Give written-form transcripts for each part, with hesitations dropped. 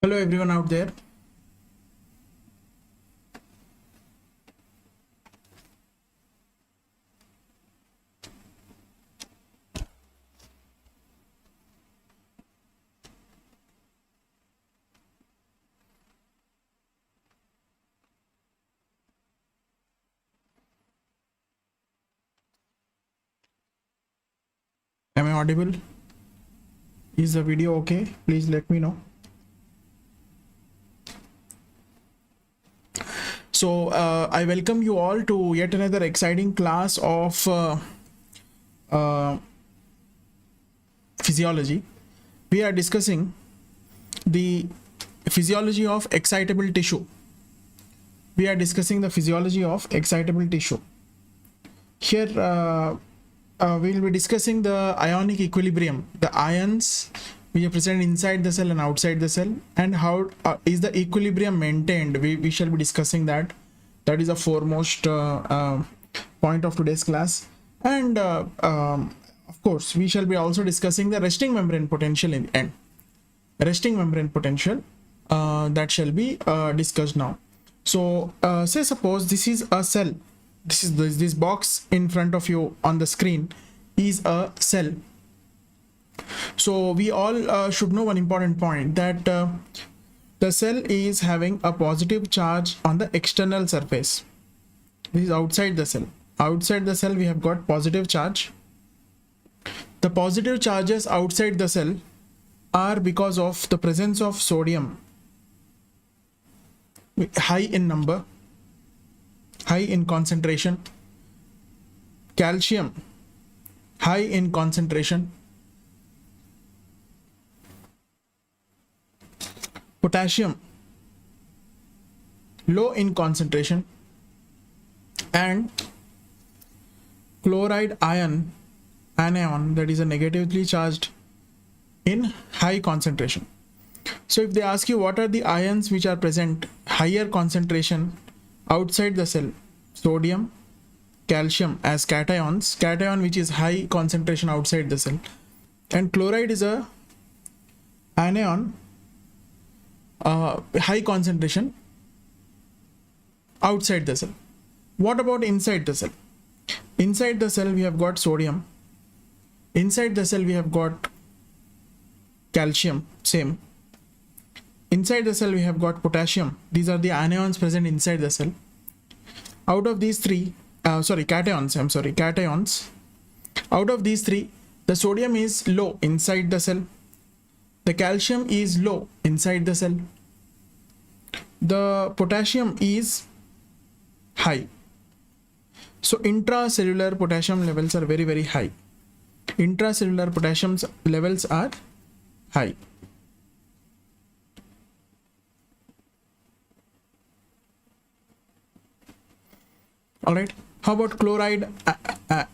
Hello everyone out there. Am I audible? Is the video okay? Please let me know. So I welcome you all to yet another exciting class of physiology. We are discussing the physiology of excitable tissue. We are discussing the physiology of excitable tissue. Here we will be discussing the ionic equilibrium, the ions which are present inside the cell and outside the cell, and how is the equilibrium maintained. We shall be discussing that. That is the foremost point of today's class. And of course, we shall be also discussing the resting membrane potential in the end. Resting membrane potential that shall be discussed now. So say suppose this is a cell. This box in front of you on the screen is a cell. So we all should know one important point, that the cell is having a positive charge on the external surface. This is outside the cell. Outside the cell we have got positive charge. The positive charges outside the cell are because of the presence of sodium, high in number, high in concentration, calcium, high in concentration, potassium, low in concentration, and chloride anion, that is a negatively charged in high concentration. So if they ask you what are the ions which are present higher concentration outside the cell, sodium, calcium as cations, cation which is high concentration outside the cell, and chloride is a anion, high concentration outside the cell. What about inside the cell? Inside the cell we have got sodium. Inside the cell we have got calcium, same. Inside the cell we have got potassium. These are the anions present inside the cell. Out of these three, cations. Out of these three, the sodium is low inside the cell. The calcium is low inside the cell. The potassium is high. So intracellular potassium levels are very, very high. Intracellular potassium levels are high. All right. How about chloride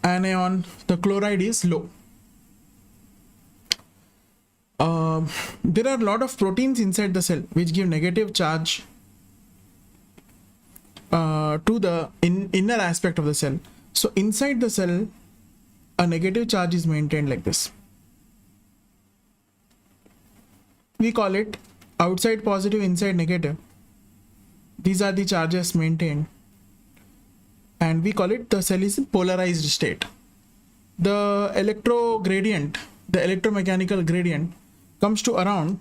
anion? The chloride is low. There are a lot of proteins inside the cell which give negative charge to the inner aspect of the cell. So inside the cell, a negative charge is maintained like this. We call it outside positive, inside negative. These are the charges maintained. And we call it the cell is in polarized state. The electrogradient, the electromechanical gradient comes to around,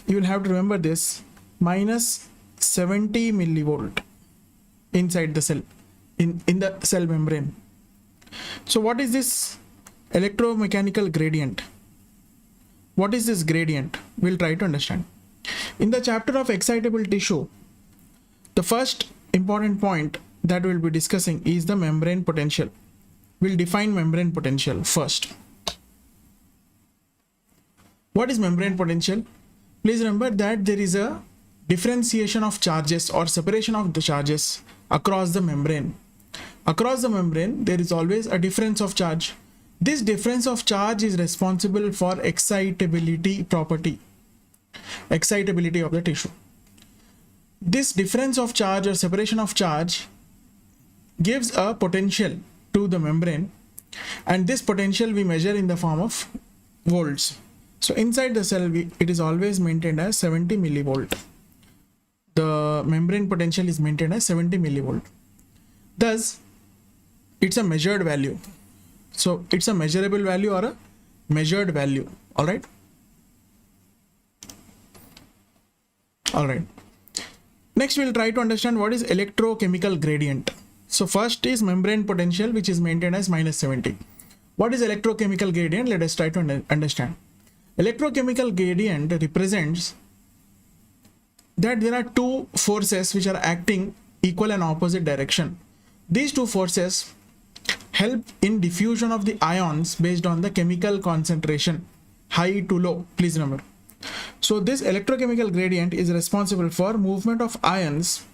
you will have to remember this, minus 70 millivolt inside the cell, in the cell membrane. So what is this electromechanical gradient? What is this gradient? We'll try to understand. In the chapter of excitable tissue, the first important point that we'll be discussing is the membrane potential. We'll define membrane potential first. What is membrane potential? Please remember that there is a differentiation of charges or separation of the charges across the membrane. Across the membrane, there is always a difference of charge. This difference of charge is responsible for excitability property, excitability of the tissue. This difference of charge or separation of charge gives a potential to the membrane, and this potential we measure in the form of volts. So inside the cell, it is always maintained as 70 millivolt. The membrane potential is maintained as 70 millivolt. Thus, it's a measured value. So it's a measurable value or a measured value. All right. All right. Next, we'll try to understand what is electrochemical gradient. So first is membrane potential, which is maintained as minus 70. What is electrochemical gradient? Let us try to understand. Electrochemical gradient represents that there are two forces which are acting equal and opposite direction. These two forces help in diffusion of the ions based on the chemical concentration, high to low, please remember. So this electrochemical gradient is responsible for movement of ions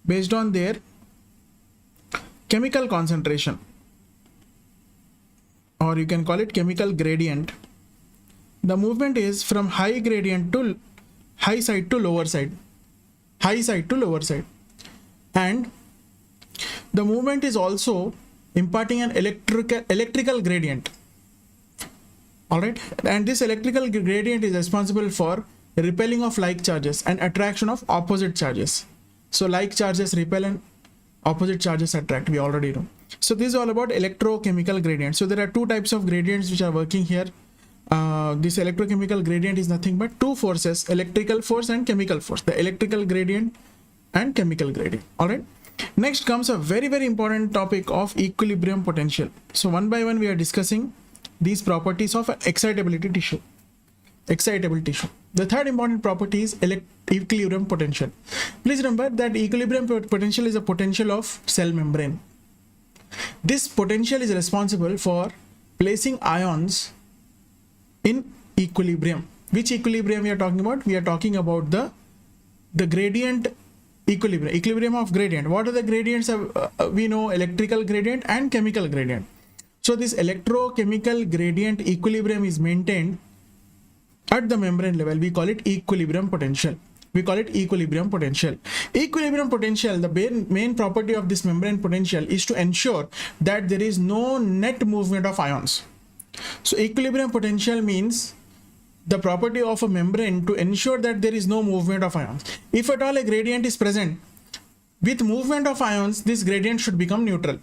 based on their chemical concentration, or you can call it chemical gradient. The movement is from high gradient to high side to lower side, high side to lower side, and the movement is also imparting an electrical gradient. All right, and this electrical gradient is responsible for repelling of like charges and attraction of opposite charges. So like charges repel and opposite charges attract, we already know. So this is all about electrochemical gradient. So there are two types of gradients which are working here. This electrochemical gradient is nothing but two forces, electrical force and chemical force, the electrical gradient and chemical gradient. All right. Next comes a very, very important topic of equilibrium potential. So one by one we are discussing these properties of excitability tissue. Excitable tissue. The third important property is equilibrium potential. Please remember that equilibrium potential is a potential of cell membrane. This potential is responsible for placing ions in equilibrium. Which equilibrium we are talking about? We are talking about the gradient equilibrium, equilibrium of gradient. What are the gradients? We know electrical gradient and chemical gradient. So this electrochemical gradient equilibrium is maintained at the membrane level. We call it equilibrium potential. We call it equilibrium potential. Equilibrium potential, the main property of this membrane potential is to ensure that there is no net movement of ions. So equilibrium potential means the property of a membrane to ensure that there is no movement of ions. If at all a gradient is present, with movement of ions, this gradient should become neutral.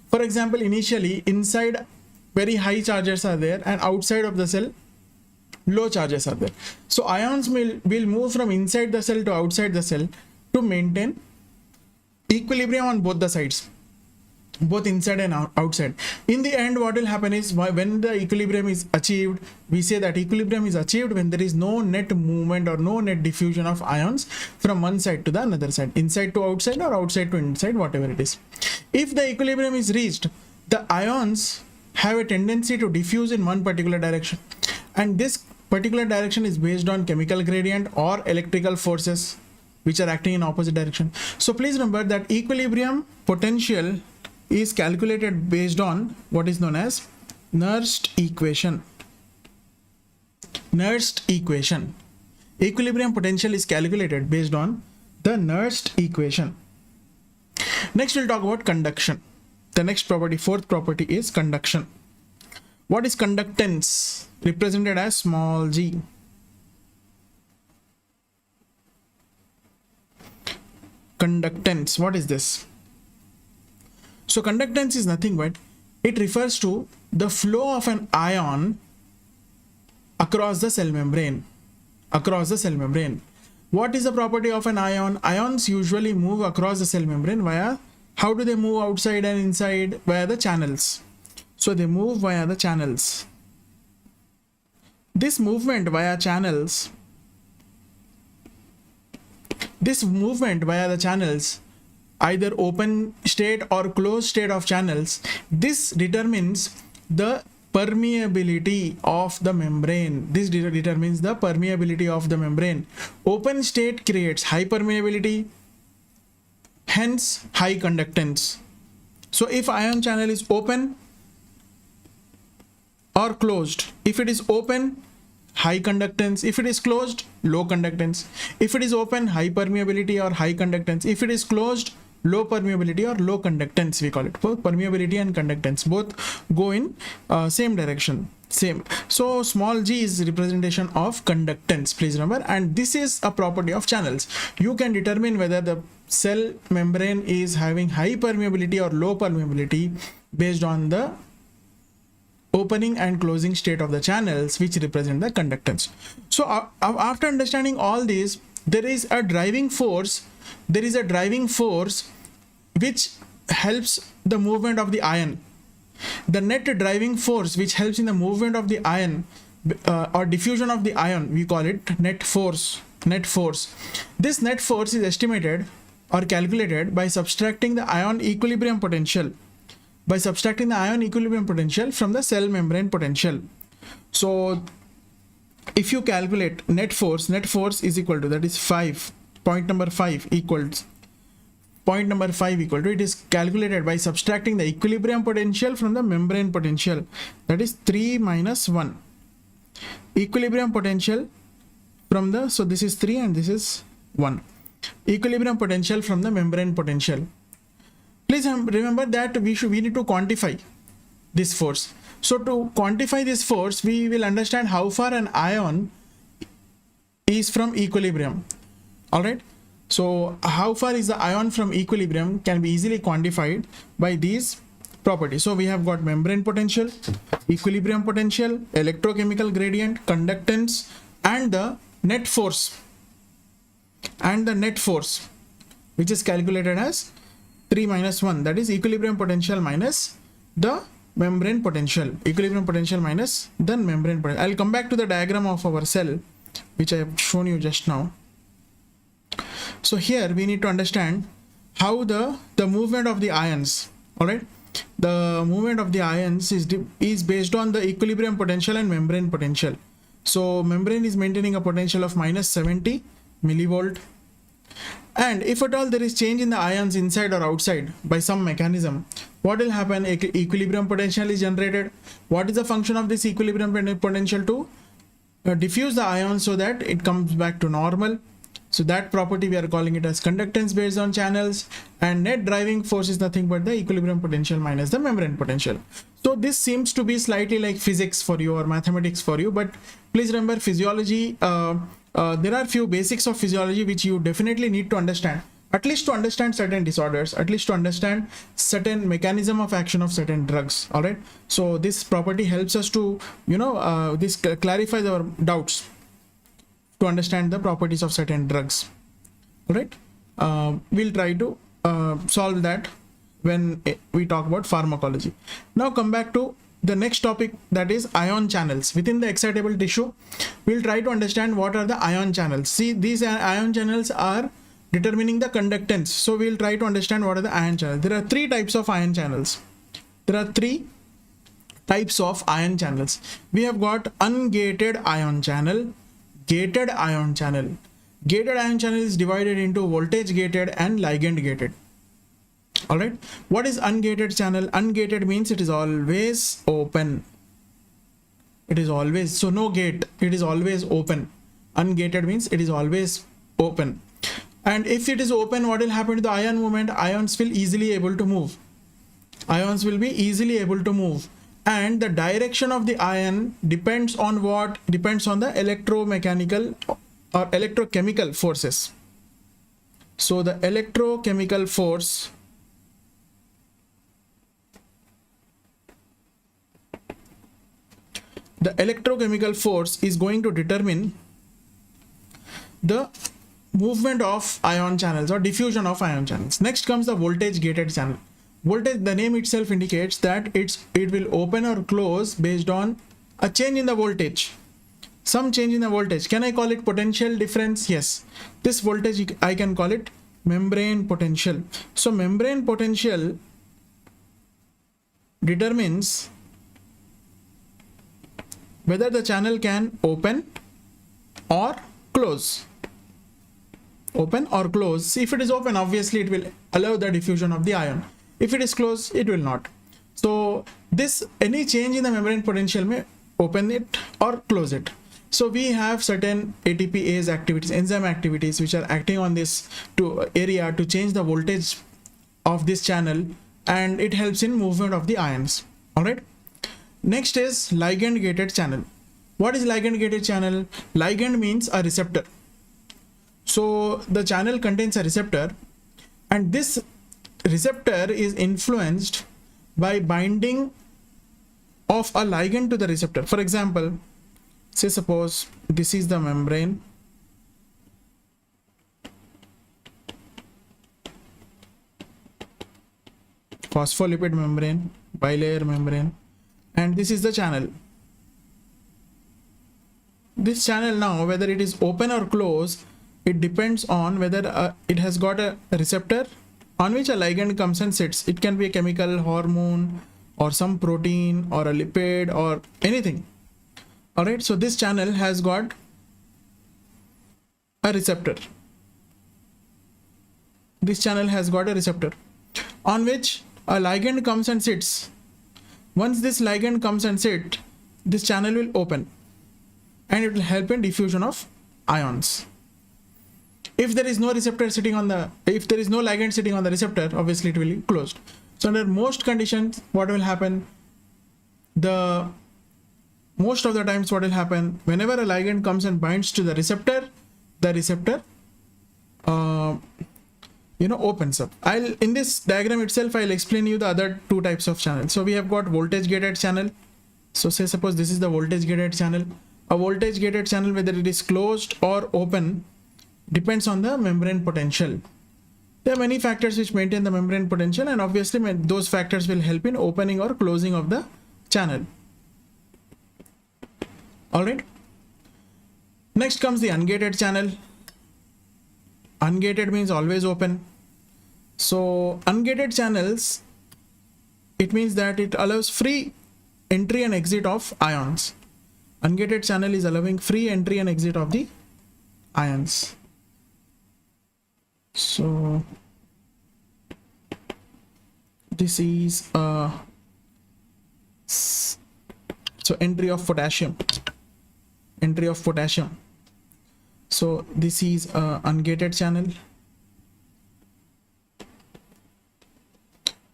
For example, initially inside very high charges are there and outside of the cell low charges are there. So ions will move from inside the cell to outside the cell to maintain equilibrium on both the sides, both inside and outside. In the end, what will happen is when the equilibrium is achieved, we say that equilibrium is achieved when there is no net movement or no net diffusion of ions from one side to the another side, inside to outside or outside to inside, whatever it is. If the equilibrium is reached, the ions have a tendency to diffuse in one particular direction, and this particular direction is based on chemical gradient or electrical forces which are acting in opposite direction. So please remember that equilibrium potential is calculated based on what is known as Nernst equation. Nernst equation. Equilibrium potential is calculated based on the Nernst equation. Next we'll talk about conduction. The next property, fourth property, is conduction. What is conductance? Represented as small g. Conductance, what is this? So conductance is nothing but it refers to the flow of an ion across the cell membrane. Across the cell membrane. What is the property of an ion? Ions usually move across the cell membrane via, how do they move outside and inside? Via the channels. So they move via the channels. This movement via channels, either open state or closed state of channels, this determines the permeability of the membrane. This determines the permeability of the membrane. Open state creates high permeability, hence high conductance. So if ion channel is open or closed, if it is open, high conductance. If it is closed, low conductance. If it is open, high permeability or high conductance. If it is closed, low permeability or low conductance, we call it. Both permeability and conductance both go in same direction. Same. So small g is representation of conductance, please remember, and this is a property of channels. You can determine whether the cell membrane is having high permeability or low permeability based on the opening and closing state of the channels, which represent the conductance. So after understanding all these, there is a driving force which helps the movement of the ion. The net driving force which helps in the movement of the ion or diffusion of the ion, we call it net force. This net force is estimated or calculated by subtracting the ion equilibrium potential from the cell membrane potential. So if you calculate net force is equal to, that is 5, point number 5 equals, it is calculated by subtracting the equilibrium potential from the membrane potential, that is 3 minus 1. Equilibrium potential from the, so this is 3 and this is 1. Equilibrium potential from the membrane potential. Please remember that we need to quantify this force. So to quantify this force, we will understand how far an ion is from equilibrium. All right. So how far is the ion from equilibrium can be easily quantified by these properties. So we have got membrane potential, equilibrium potential, electrochemical gradient, conductance, and the net force. Which is calculated as 3 minus 1, that is equilibrium potential minus the membrane potential. I'll come back to the diagram of our cell, which I have shown you just now. So here we need to understand how the movement of the ions, all right, the movement of the ions is based on the equilibrium potential and membrane potential. So membrane is maintaining a potential of minus 70 millivolt, and if at all there is change in the ions inside or outside by some mechanism, what will happen? Equilibrium potential is generated. What is the function of this equilibrium potential? To diffuse the ions so that it comes back to normal. So that property we are calling it as conductance based on channels, and net driving force is nothing but the equilibrium potential minus the membrane potential. So this seems to be slightly like physics for you or mathematics for you, but please remember physiology, there are few basics of physiology which you definitely need to understand, at least to understand certain disorders, at least to understand certain mechanism of action of certain drugs. All right. So this property helps us to, this clarifies our doubts to understand the properties of certain drugs. All right. We'll try to solve that when we talk about pharmacology. Now come back to the next topic, that is ion channels. Within the excitable tissue, we'll try to understand what are the ion channels. See, these ion channels are determining the conductance. So we'll try to understand what are the ion channels. There are three types of ion channels. We have got ungated ion channel, gated ion channel. Gated ion channel is divided into voltage gated and ligand gated. All right. What is ungated channel? Ungated means it is always open. So no gate, it is always open. Ungated means it is always open. And if it is open, what will happen to the ion movement? Ions will be easily able to move. And the direction of the ion depends on what? Depends on the electromechanical or electrochemical forces. So the electrochemical force is going to determine the movement of ion channels or diffusion of ion channels. Next comes the voltage gated channel. Voltage, the name itself indicates that it will open or close based on a change in the voltage. Some change in the voltage. Can I call it potential difference? Yes. This voltage I can call it membrane potential. So membrane potential determines whether the channel can open or close. See, if it is open, obviously it will allow the diffusion of the ion. If it is closed, it will not. So any change in the membrane potential may open it or close it. So we have certain ATPase activities, enzyme activities, which are acting on this area to change the voltage of this channel, and it helps in movement of the ions. All right. Next is ligand gated channel. What is ligand gated channel? Ligand means a receptor. So the channel contains a receptor, and this receptor is influenced by binding of a ligand to the receptor. For example, say suppose this is the membrane, phospholipid membrane, bilayer membrane, and this is the channel. This channel now, whether it is open or closed, it depends on whether it has got a receptor on which a ligand comes and sits. It can be a chemical, hormone, or some protein, or a lipid, or anything. Alright, so this channel has got a receptor. This channel has got a receptor on which a ligand comes and sits. Once this ligand comes and sits, this channel will open and it will help in diffusion of ions. If there is no receptor sitting on the, if there is no ligand sitting on the receptor, obviously it will be closed. So under most conditions, what will happen? Most of the times what will happen, whenever a ligand comes and binds to the receptor opens up. In this diagram itself, I'll explain you the other two types of channels. So we have got voltage gated channel. So say suppose this is the voltage gated channel. A voltage gated channel, whether it is closed or open, depends on the membrane potential. There are many factors which maintain the membrane potential, and obviously those factors will help in opening or closing of the channel. Alright. Next comes the ungated channel. Ungated means always open. So ungated channels, it means that it allows free entry and exit of ions. Ungated channel is allowing free entry and exit of the ions. So this is entry of potassium. Entry of potassium. So this is a ungated channel.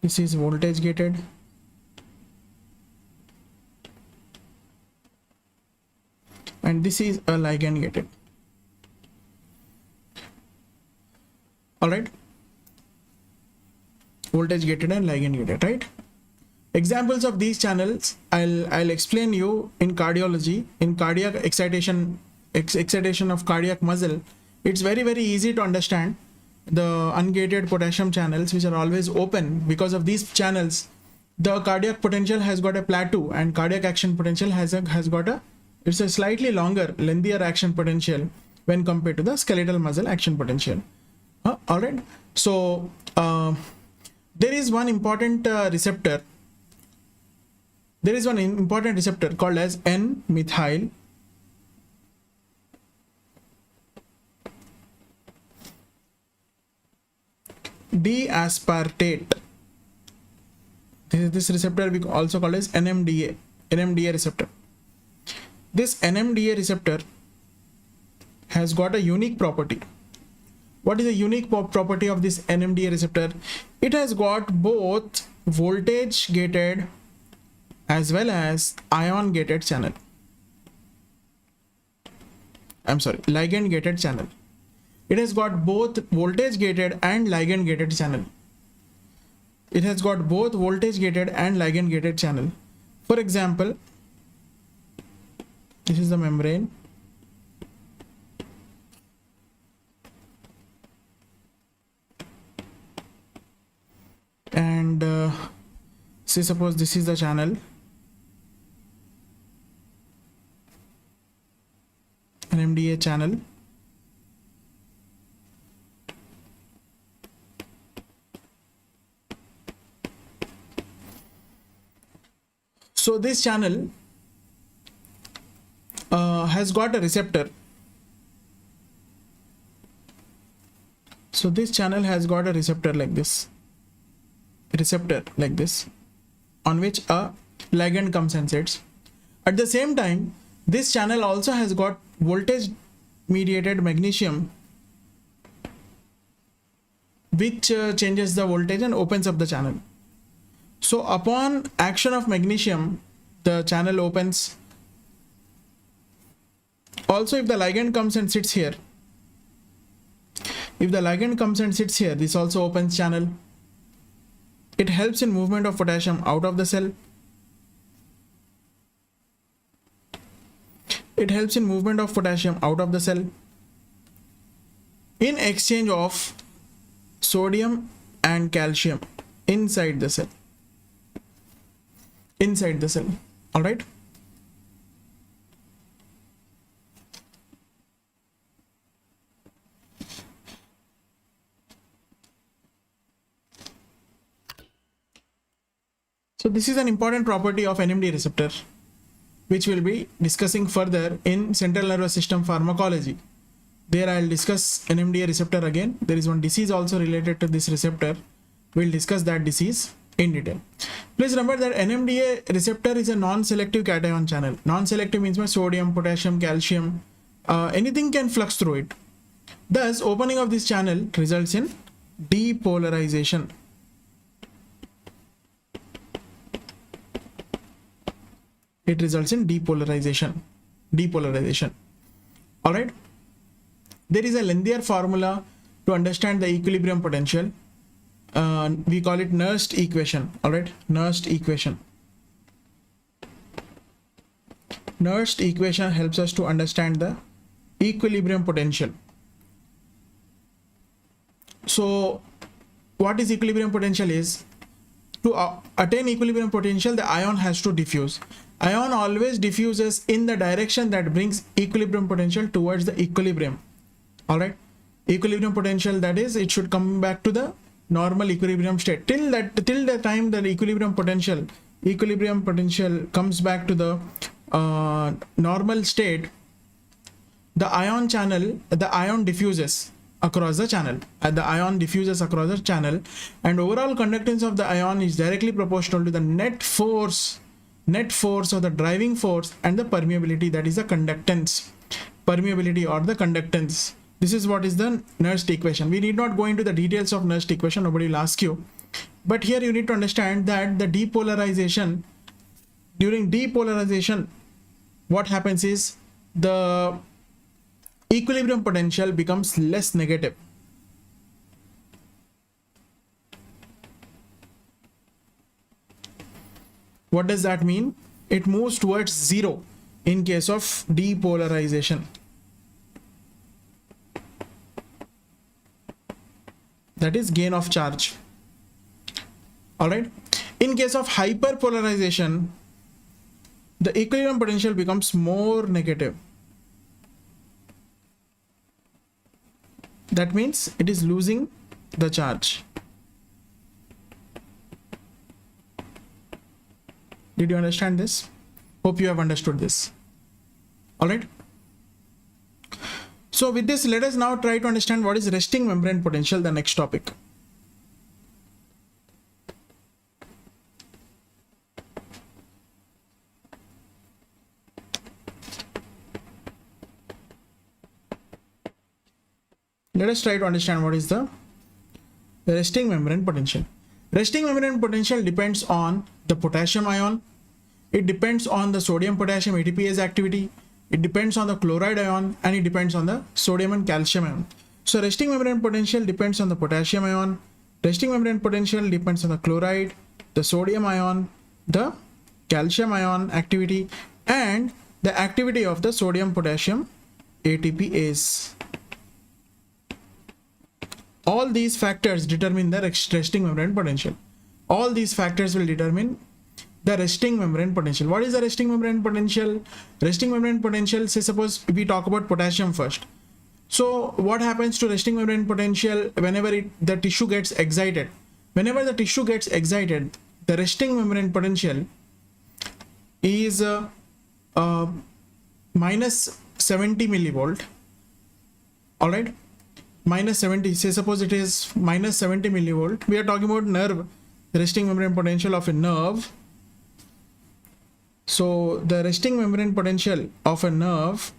This is voltage gated. And this is a ligand gated. Alright. Voltage gated and ligand gated, right? Examples of these channels I'll explain you in cardiology. In cardiac excitation of cardiac muscle, it's very easy to understand the ungated potassium channels, which are always open. Because of these channels, the cardiac potential has got a plateau, and cardiac action potential has got a slightly longer, lengthier action potential when compared to the skeletal muscle action potential. All right. So there is one important receptor. There is one important receptor called as N-methyl D-aspartate. This receptor we also call as NMDA receptor. This NMDA receptor has got a unique property. What is the unique property of this NMDA receptor? It has got both voltage gated as well as ion gated channel. Ligand gated channel. It has got both voltage gated and ligand gated channel. It has got both voltage gated and ligand gated channel. For example, this is the membrane. And say suppose this is the channel. An MDA channel. So this channel has got a receptor. So this channel has got a receptor like this. On which a ligand comes and sits. At the same time, this channel also has got voltage mediated magnesium, which changes the voltage and opens up the channel. So upon action of magnesium, the channel opens. Also, if the ligand comes and sits here, this also opens channel. It helps in movement of potassium out of the cell. It helps in movement of potassium out of the cell in exchange of sodium and calcium inside the cell. All right. So this is an important property of NMDA receptor, which we'll be discussing further in central nervous system pharmacology. There I'll discuss NMDA receptor again. There is one disease also related to this receptor. We'll discuss that disease in detail. Please remember that NMDA receptor is a non-selective cation channel. Non-selective means by sodium, potassium, calcium, anything can flux through it. Thus, opening of this channel results in depolarization. It results in depolarization. All right. There is a lengthier formula to understand the equilibrium potential. We call it Nernst equation. All right, Nernst equation. Nernst equation helps us to understand the equilibrium potential. So, what is equilibrium potential is, to attain equilibrium potential, the ion has to diffuse. Ion always diffuses in the direction that brings equilibrium potential towards the equilibrium. All right, equilibrium potential, that is, it should come back to the normal equilibrium state. Till the time that equilibrium potential comes back to the normal state, the ion diffuses across the channel. And the ion diffuses across the channel, and overall conductance of the ion is directly proportional to the net force of the driving force and the permeability, that is the conductance, permeability or the conductance. This is what is the Nernst equation. We need not go into the details of Nernst equation, nobody will ask you. But here you need to understand that the during depolarization, what happens is the equilibrium potential becomes less negative. What does that mean? It moves towards zero in case of depolarization. That is gain of charge. All right. In case of hyperpolarization, the equilibrium potential becomes more negative. That means it is losing the charge. Did you understand this? Hope you have understood this. All right. So with this, let us now try to understand what is resting membrane potential, the next topic. Let us try to understand what is the resting membrane potential. Resting membrane potential depends on the potassium ion. It depends on the sodium potassium ATPase activity. It depends on the chloride ion, and it depends on the sodium and calcium ion. So resting membrane potential depends on the potassium ion. Resting membrane potential depends on the chloride, the sodium ion, the calcium ion activity, and the activity of the sodium potassium ATPase. All these factors determine the resting membrane potential. All these factors will determine the resting membrane potential. What is the resting membrane potential? Resting membrane potential, say suppose we talk about potassium first. So what happens to resting membrane potential whenever the tissue gets excited? Whenever the tissue gets excited, the resting membrane potential is minus 70 millivolt. All right. Minus 70, say suppose it is minus 70 millivolt. We are talking about nerve, resting membrane potential of a nerve. So the resting membrane potential of a nerve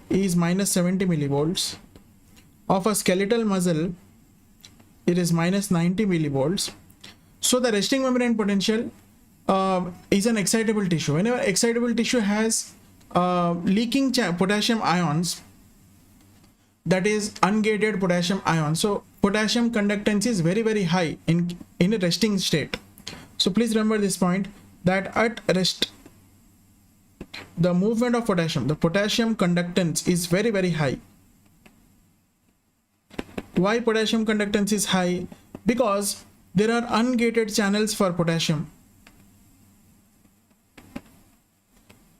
is minus 70 millivolts. Of a skeletal muscle, it is minus 90 millivolts. So the resting membrane potential is an excitable tissue. Whenever excitable tissue has leaking potassium ions, that is ungated potassium ion, so potassium conductance is very, very high in a resting state. So please remember this point, that at rest the movement of potassium, the potassium conductance is very, very high. Why potassium conductance is high? Because there are ungated channels for potassium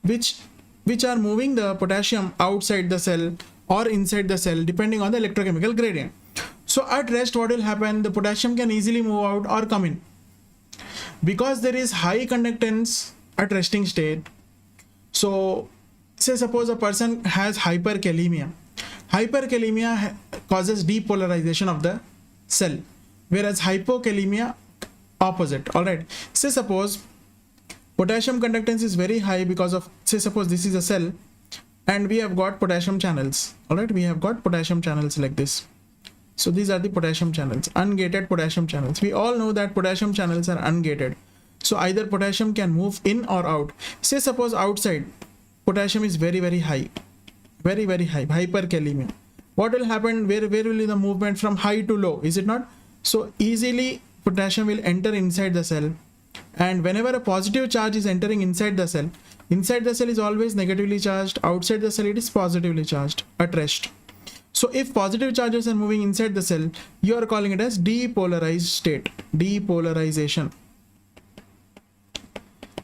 which are moving the potassium outside the cell or inside the cell depending on the electrochemical gradient. So at rest, what will happen? The potassium can easily move out or come in. Because there is high conductance at resting state, so say suppose a person has hyperkalemia. Hyperkalemia causes depolarization of the cell, whereas hypokalemia opposite. All right, say suppose potassium conductance is very high because of, say suppose this is a cell and we have got potassium channels. All right, we have got potassium channels like this. So these are the potassium channels, ungated potassium channels. We all know that potassium channels are ungated, so either potassium can move in or out. Say suppose outside potassium is very, very high, very, very high, hyperkalemia. What will happen? Where will be the movement from high to low, is it not? So easily potassium will enter inside the cell, and whenever a positive charge is entering inside the cell is always negatively charged, outside the cell it is positively charged at rest. So if positive charges are moving inside the cell, you are calling it as depolarized state, depolarization.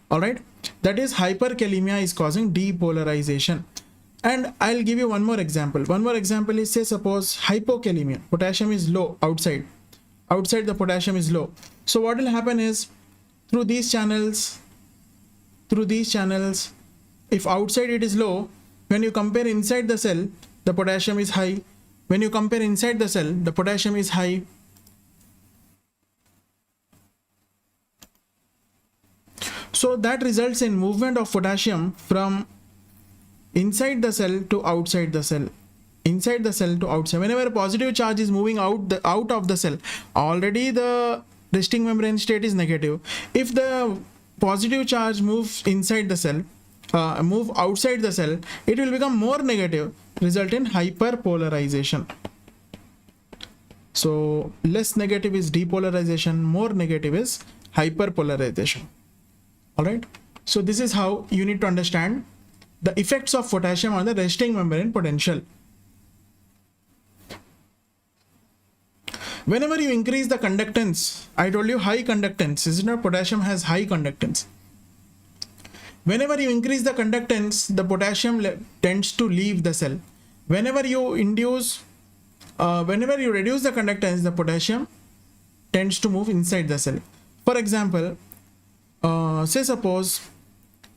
All right, that is hyperkalemia is causing depolarization. And I'll give you one more example. One more example is, say suppose hypokalemia, potassium is low outside the potassium is low. So what will happen is, through these channels, if outside it is low, when you compare inside the cell, the potassium is high. When you compare inside the cell, the potassium is high. So that results in movement of potassium from inside the cell to outside the cell, inside the cell to outside. Whenever a positive charge is moving out of the cell, already the resting membrane state is negative. If the positive charge moves inside the cell, move outside the cell, it will become more negative, result in hyperpolarization. So less negative is depolarization, more negative is hyperpolarization. All right, so this is how you need to understand the effects of potassium on the resting membrane potential. Whenever you increase the conductance, I told you high conductance, isn't it? Potassium has high conductance. Whenever you increase the conductance, the potassium tends to leave the cell. Whenever you reduce the conductance, the potassium tends to move inside the cell. For example, say suppose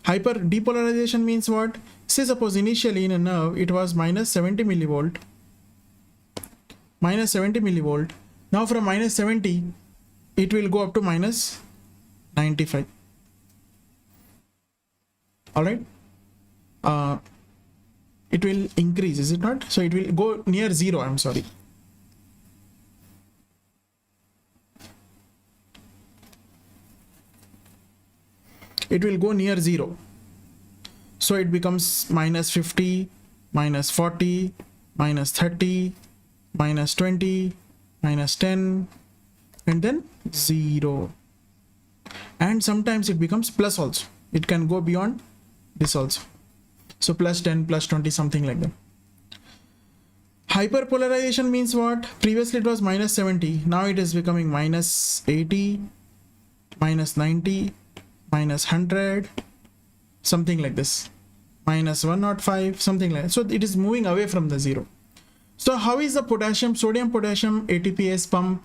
hyper depolarization means what? Say suppose initially in a nerve it was minus 70 millivolt. Now from minus 70 it will go up to minus 95. All right, it will increase, is it not? So it will go near zero. I'm sorry. It will go near zero. So it becomes minus 50, minus 40, minus 30, minus 20, minus 10, and then 0. And sometimes it becomes plus also. It can go beyond this also. So plus 10, plus 20, something like that. Hyperpolarization means what? Previously it was minus 70. Now it is becoming minus 80, minus 90, minus 100, something like this. Minus 105, something like that. So it is moving away from the zero. So how is the sodium potassium ATPase pump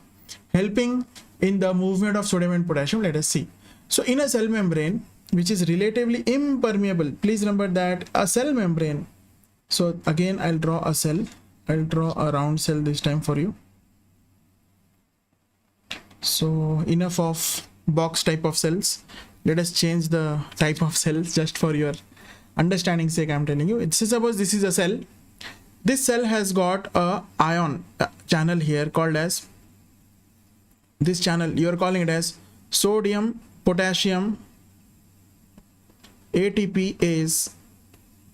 helping in the movement of sodium and potassium? Let us see. So in a cell membrane, which is relatively impermeable, please remember that a cell membrane. So again, I'll draw a cell. I'll draw a round cell this time for you. So enough of box type of cells. Let us change the type of cells just for your understanding sake. I'm telling you, it's suppose this is a cell. This cell has got a ion channel here called as, this channel you are calling it as sodium potassium ATPase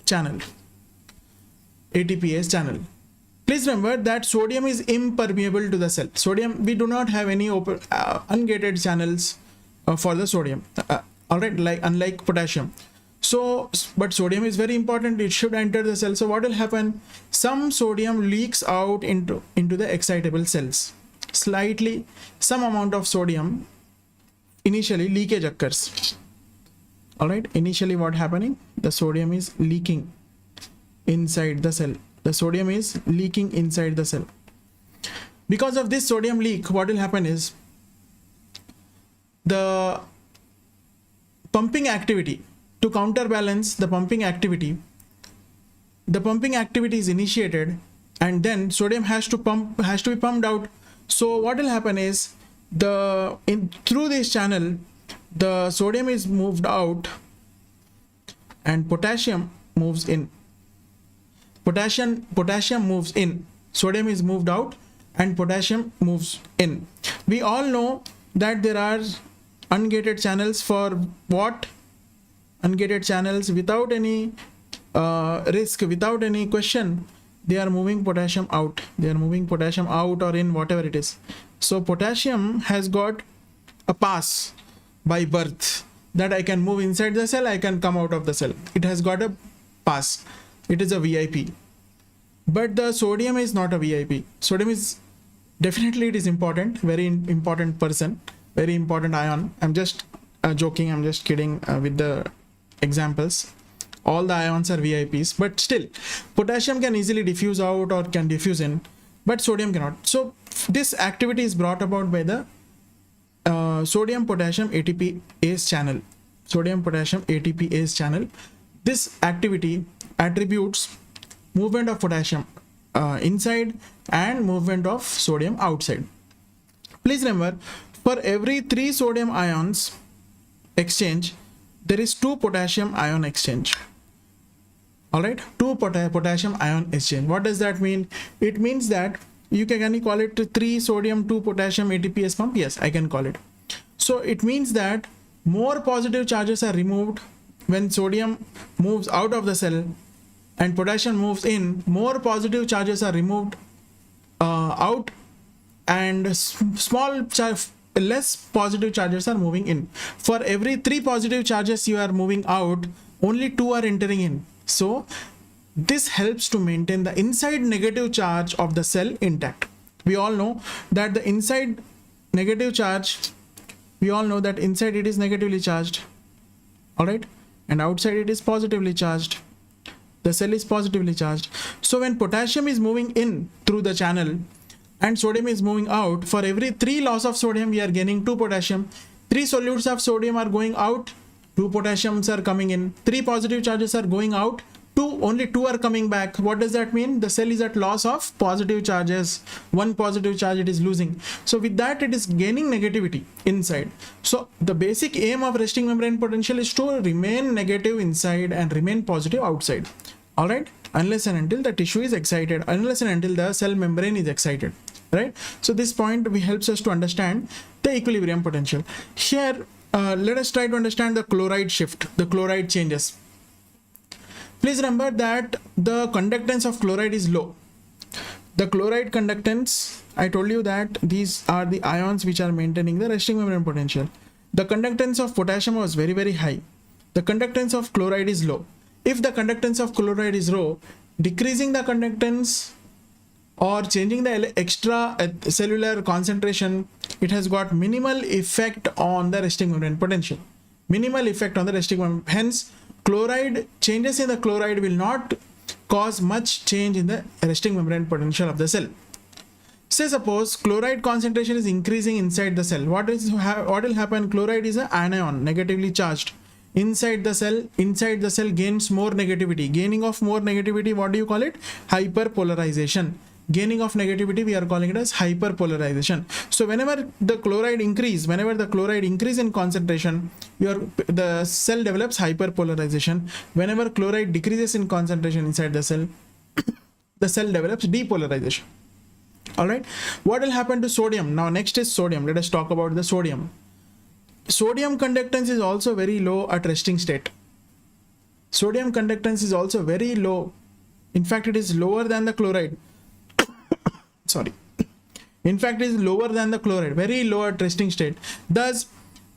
channel. ATPase channel. Please remember that sodium is impermeable to the cell. Sodium, we do not have any open ungated channels for the sodium. All right, like unlike potassium. So, but sodium is very important. It should enter the cell. So what will happen? Some sodium leaks out into the excitable cells. Slightly, some amount of sodium, initially leakage occurs. All right, initially what happening? The sodium is leaking inside the cell. The sodium is leaking inside the cell. Because of this sodium leak, what will happen is the pumping activity, to counterbalance the pumping activity is initiated, and then sodium has to be pumped out. So what will happen is through this channel, the sodium is moved out and potassium moves in. Potassium moves in. Sodium is moved out and potassium moves in. We all know that there are ungated channels. For what? Ungated channels without any risk, without any question, they are moving potassium out. They are moving potassium out or in, whatever it is. So potassium has got a pass by birth, that I can move inside the cell, I can come out of the cell. It has got a pass. It is a VIP. But the sodium is not a VIP. Sodium is definitely, it is important, very important person, very important ion. I'm just joking, I'm just kidding with the examples. All the ions are VIPs, but still potassium can easily diffuse out or can diffuse in, but sodium cannot. So this activity is brought about by the sodium potassium ATPase channel. Sodium potassium ATPase channel. This activity attributes movement of potassium inside and movement of sodium outside. Please remember, for every 3 sodium ions exchange, there is 2 potassium ion exchange. All right, 2 potassium ion exchange. What does that mean? It means that you can call it 3 sodium 2 potassium ATPase pump. Yes, I can call it. So it means that more positive charges are removed when sodium moves out of the cell and potassium moves in. More positive charges are removed out, and less positive charges are moving in. For every 3 positive charges you are moving out, only 2 are entering in. So this helps to maintain the inside negative charge of the cell intact. We all know that the inside negative charge, we all know that inside it is negatively charged. All right, and outside it is positively charged. The cell is positively charged. So when potassium is moving in through the channel and sodium is moving out, for every 3 loss of sodium we are gaining 2 potassium. 3 solutes of sodium are going out, 2 potassiums are coming in. 3 positive charges are going out, only 2 are coming back. What does that mean? The cell is at loss of positive charges. 1 positive charge it is losing. So with that it is gaining negativity inside. So the basic aim of resting membrane potential is to remain negative inside and remain positive outside. All right, unless and until the tissue is excited, unless and until the cell membrane is excited. Right. So this point helps us to understand the equilibrium potential. Here let us try to understand the chloride shift, the chloride changes. Please remember that the conductance of chloride is low. The chloride conductance, I told you that these are the ions which are maintaining the resting membrane potential. The conductance of potassium was very, very high. The conductance of chloride is low. If the conductance of chloride is low, decreasing the conductance or changing the extra cellular concentration, it has got minimal effect on the resting membrane potential. Minimal effect on the resting membrane. Hence, chloride changes in the chloride will not cause much change in the resting membrane potential of the cell. Say suppose chloride concentration is increasing inside the cell. What will happen? Chloride is an anion, negatively charged. Inside the cell gains more negativity. Gaining of more negativity, what do you call it? Hyperpolarization. Gaining of negativity, we are calling it as hyperpolarization. So whenever the chloride increase in concentration, the cell develops hyperpolarization. Whenever chloride decreases in concentration inside the cell develops depolarization. All right. What will happen to sodium? Now next is sodium. Let us talk about the sodium. Sodium conductance is also very low at resting state. Sodium conductance is also very low. In fact, it is lower than the chloride. Sorry. In fact, it is lower than the chloride, very low at resting state. Thus,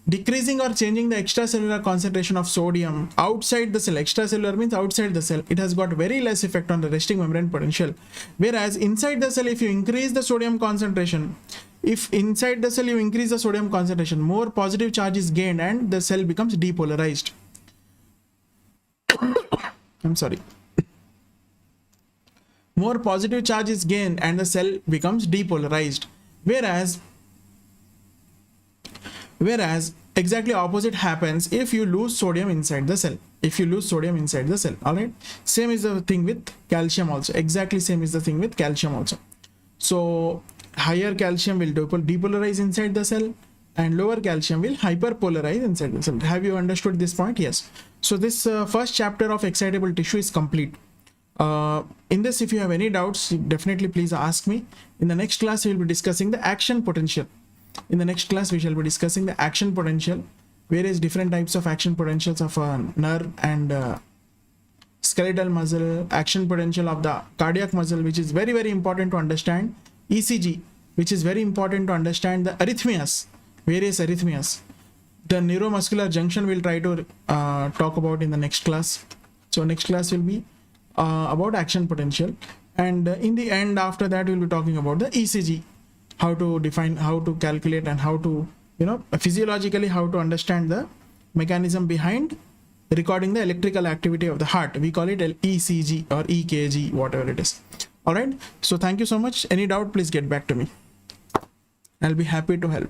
decreasing or changing the extracellular concentration of sodium outside the cell. Extracellular means outside the cell. It has got very less effect on the resting membrane potential. Whereas inside the cell, if you increase the sodium concentration, if inside the cell you increase the sodium concentration, more positive charge is gained and the cell becomes depolarized. I'm sorry. More positive charge is gained and the cell becomes depolarized. Whereas exactly opposite happens if you lose sodium inside the cell. If you lose sodium inside the cell, all right. Same is the thing with calcium also. Exactly same is the thing with calcium also. So higher calcium will depolarize inside the cell and lower calcium will hyperpolarize inside the cell. Have you understood this point? Yes. So this first chapter of excitable tissue is complete. In this, if you have any doubts, definitely please ask me. In the next class, we will be discussing the action potential. In the next class, we shall be discussing the action potential, various different types of action potentials of a nerve and skeletal muscle, action potential of the cardiac muscle, which is very, very important to understand, ECG, which is very important to understand the arrhythmias, various arrhythmias. The neuromuscular junction we'll try to talk about in the next class. So next class will be about action potential, and in the end, after that, we'll be talking about the ECG, how to define, how to calculate, and how to, physiologically how to understand the mechanism behind recording the electrical activity of the heart. We call it ECG or EKG, whatever it is. All right. So thank you so much. Any doubt, please get back to me. I'll be happy to help.